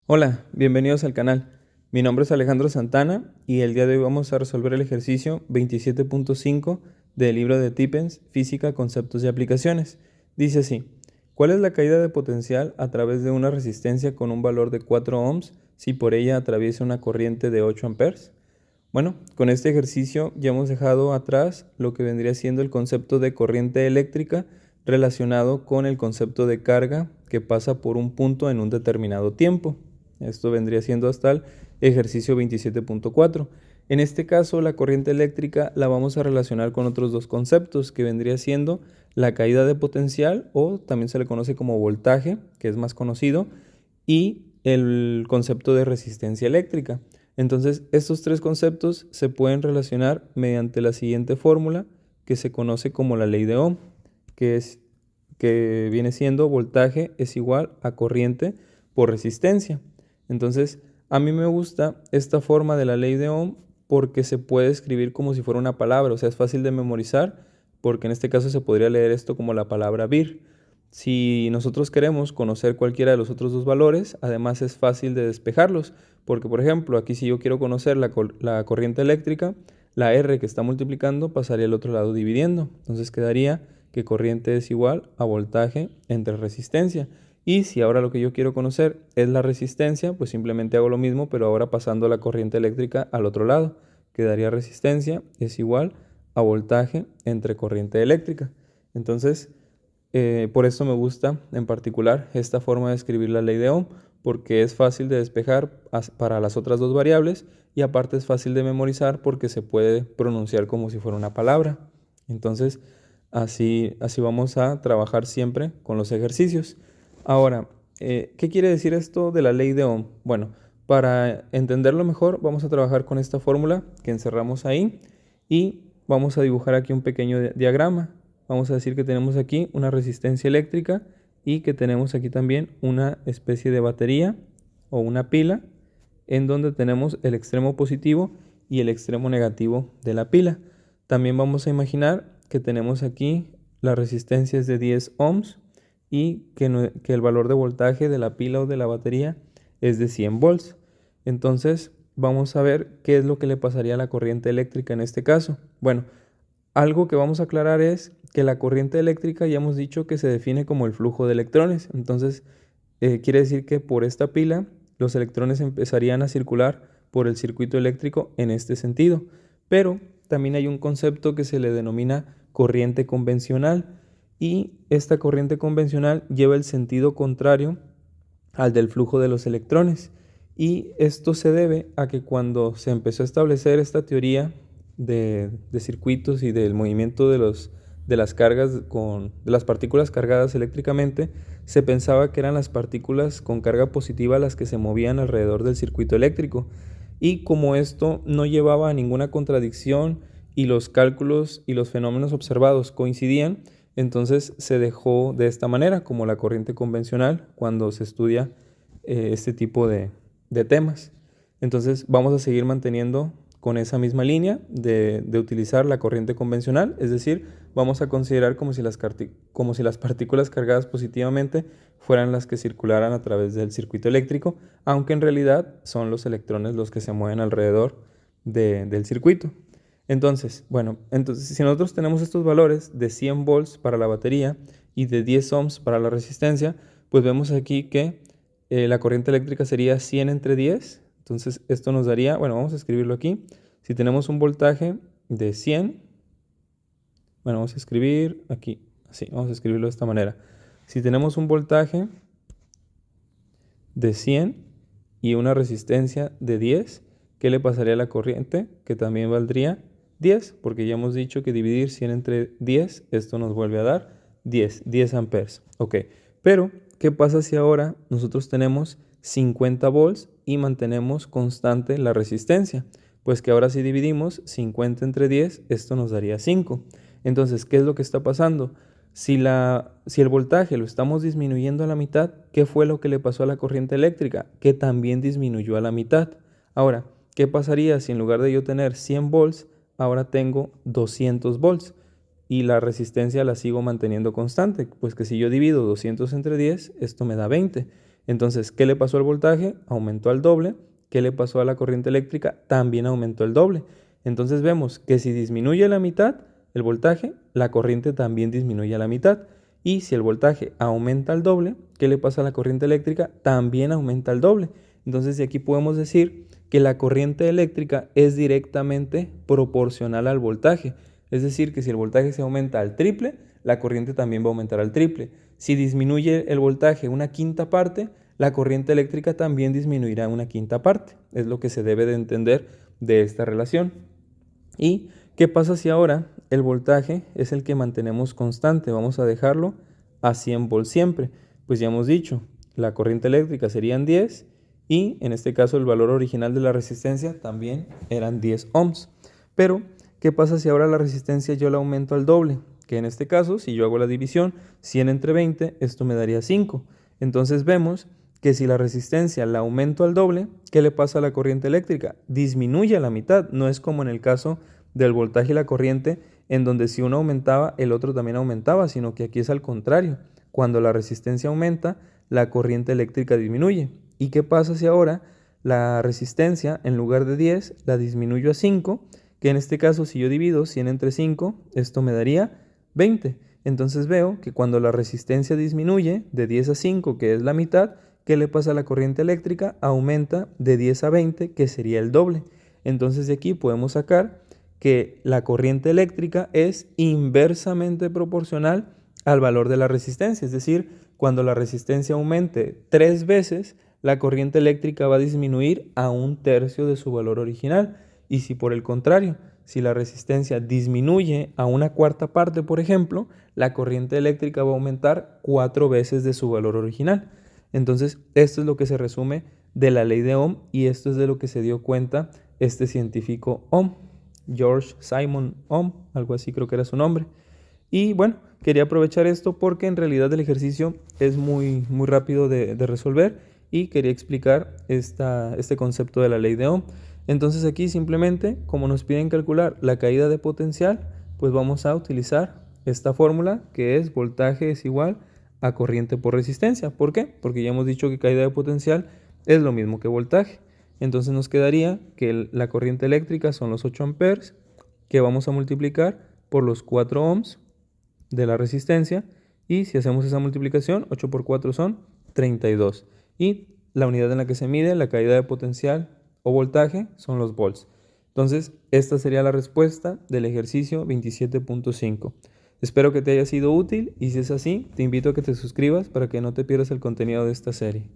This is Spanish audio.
Hola, bienvenidos al canal. Mi nombre es Alejandro Santana y el día de hoy vamos a resolver el ejercicio 27.5 del libro de Tippens, Física, Conceptos y Aplicaciones. Dice así: ¿cuál es la caída de potencial a través de una resistencia con un valor de 4 ohms si por ella atraviesa una corriente de 8 amperes? Bueno, con este ejercicio ya hemos dejado atrás lo que vendría siendo el concepto de corriente eléctrica relacionado con el concepto de carga que pasa por un punto en un determinado tiempo. Esto vendría siendo hasta el ejercicio 27.4. En este caso, la corriente eléctrica la vamos a relacionar con otros dos conceptos, que vendría siendo la caída de potencial, o también se le conoce como voltaje, que es más conocido, y el concepto de resistencia eléctrica. Entonces, estos tres conceptos se pueden relacionar mediante la siguiente fórmula, que se conoce como la ley de Ohm, que viene siendo voltaje es igual a corriente por resistencia. Entonces, a mí me gusta esta forma de la ley de Ohm porque se puede escribir como si fuera una palabra, o sea, es fácil de memorizar, porque en este caso se podría leer esto como la palabra vir. Si nosotros queremos conocer cualquiera de los otros dos valores, además es fácil de despejarlos, porque por ejemplo, aquí si yo quiero conocer la corriente eléctrica, la R que está multiplicando pasaría al otro lado dividiendo. Entonces quedaría que corriente es igual a voltaje entre resistencia. Y si ahora lo que yo quiero conocer es la resistencia, pues simplemente hago lo mismo, pero ahora pasando la corriente eléctrica al otro lado. Quedaría resistencia es igual a voltaje entre corriente eléctrica. Entonces, por eso me gusta en particular esta forma de escribir la ley de Ohm, porque es fácil de despejar para las otras dos variables y aparte es fácil de memorizar porque se puede pronunciar como si fuera una palabra. Entonces, así vamos a trabajar siempre con los ejercicios. Ahora, ¿qué quiere decir esto de la ley de Ohm? Bueno, para entenderlo mejor, vamos a trabajar con esta fórmula que encerramos ahí y vamos a dibujar aquí un pequeño diagrama. Vamos a decir que tenemos aquí una resistencia eléctrica y que tenemos aquí también una especie de batería o una pila en donde tenemos el extremo positivo y el extremo negativo de la pila. También vamos a imaginar que tenemos aquí la resistencia es de 10 ohms y que el valor de voltaje de la pila o de la batería es de 100 volts. Entonces vamos a ver qué es lo que le pasaría a la corriente eléctrica en este caso. Bueno, algo que vamos a aclarar es que la corriente eléctrica ya hemos dicho que se define como el flujo de electrones. Entonces, quiere decir que por esta pila los electrones empezarían a circular por el circuito eléctrico en este sentido. Pero también hay un concepto que se le denomina corriente convencional y esta corriente convencional lleva el sentido contrario al del flujo de los electrones. Y esto se debe a que cuando se empezó a establecer esta teoría de circuitos y del movimiento de las cargas de las partículas cargadas eléctricamente, se pensaba que eran las partículas con carga positiva las que se movían alrededor del circuito eléctrico. Y como esto no llevaba a ninguna contradicción y los cálculos y los fenómenos observados coincidían, entonces se dejó de esta manera, como la corriente convencional, cuando se estudia este tipo de temas. Entonces vamos a seguir manteniendo con esa misma línea de utilizar la corriente convencional, es decir, vamos a considerar como si las partículas cargadas positivamente fueran las que circularan a través del circuito eléctrico, aunque en realidad son los electrones los que se mueven alrededor del circuito. Entonces, bueno, si nosotros tenemos estos valores de 100 volts para la batería y de 10 ohms para la resistencia, pues vemos aquí que la corriente eléctrica sería 100 entre 10. Entonces, esto nos daría, bueno, vamos a escribirlo aquí. Si tenemos un voltaje de 100, bueno, vamos a escribir aquí, así, vamos a escribirlo de esta manera. Si tenemos un voltaje de 100 y una resistencia de 10, ¿qué le pasaría a la corriente? Que también valdría 10, porque ya hemos dicho que dividir 100 entre 10, esto nos vuelve a dar 10 amperes. Ok, pero ¿qué pasa si ahora nosotros tenemos 50 volts y mantenemos constante la resistencia? Pues que ahora si dividimos 50 entre 10, esto nos daría 5. Entonces, ¿qué es lo que está pasando? Si el voltaje lo estamos disminuyendo a la mitad, ¿qué fue lo que le pasó a la corriente eléctrica? Que también disminuyó a la mitad. Ahora, ¿qué pasaría si en lugar de yo tener 100 volts, ahora tengo 200 volts? Y la resistencia la sigo manteniendo constante, pues que si yo divido 200 entre 10, esto me da 20. Entonces, ¿qué le pasó al voltaje? Aumentó al doble. ¿Qué le pasó a la corriente eléctrica? También aumentó el doble. Entonces vemos que si disminuye a la mitad el voltaje, la corriente también disminuye a la mitad. Y si el voltaje aumenta al doble, ¿qué le pasa a la corriente eléctrica? También aumenta al doble. Entonces de aquí podemos decir que la corriente eléctrica es directamente proporcional al voltaje. Es decir, que si el voltaje se aumenta al triple, la corriente también va a aumentar al triple. Si disminuye el voltaje una quinta parte, la corriente eléctrica también disminuirá una quinta parte. Es lo que se debe de entender de esta relación. ¿Y qué pasa si ahora el voltaje es el que mantenemos constante? Vamos a dejarlo a 100 volts siempre. Pues ya hemos dicho, la corriente eléctrica serían 10 y en este caso el valor original de la resistencia también eran 10 ohms. Pero, ¿qué pasa si ahora la resistencia yo la aumento al doble? Que en este caso, si yo hago la división 100 entre 20, esto me daría 5. Entonces vemos que si la resistencia la aumento al doble, ¿qué le pasa a la corriente eléctrica? Disminuye a la mitad. No es como en el caso del voltaje y la corriente, en donde si uno aumentaba, el otro también aumentaba, sino que aquí es al contrario. Cuando la resistencia aumenta, la corriente eléctrica disminuye. ¿Y qué pasa si ahora la resistencia, en lugar de 10, la disminuyo a 5? Que en este caso, si yo divido 100 entre 5, esto me daría 20. Entonces veo que cuando la resistencia disminuye de 10 a 5, que es la mitad, ¿qué le pasa a la corriente eléctrica? Aumenta de 10 a 20, que sería el doble. Entonces de aquí podemos sacar que la corriente eléctrica es inversamente proporcional al valor de la resistencia. Es decir, cuando la resistencia aumente 3 veces, la corriente eléctrica va a disminuir a 1/3 de su valor original. Y si por el contrario, si la resistencia disminuye a 1/4 parte, por ejemplo, la corriente eléctrica va a aumentar 4 veces de su valor original. Entonces, esto es lo que se resume de la ley de Ohm y esto es de lo que se dio cuenta este científico Ohm, George Simon Ohm, algo así creo que era su nombre. Y bueno, quería aprovechar esto porque en realidad el ejercicio es muy rápido de resolver y quería explicar este concepto de la ley de Ohm. Entonces aquí simplemente, como nos piden calcular la caída de potencial, pues vamos a utilizar esta fórmula que es voltaje es igual a corriente por resistencia. ¿Por qué? Porque ya hemos dicho que caída de potencial es lo mismo que voltaje. Entonces nos quedaría que la corriente eléctrica son los 8 amperes que vamos a multiplicar por los 4 ohms de la resistencia y si hacemos esa multiplicación, 8 por 4 son 32. Y la unidad en la que se mide la caída de potencial o voltaje son los volts. Entonces, esta sería la respuesta del ejercicio 27.5. Espero que te haya sido útil y si es así, te invito a que te suscribas para que no te pierdas el contenido de esta serie.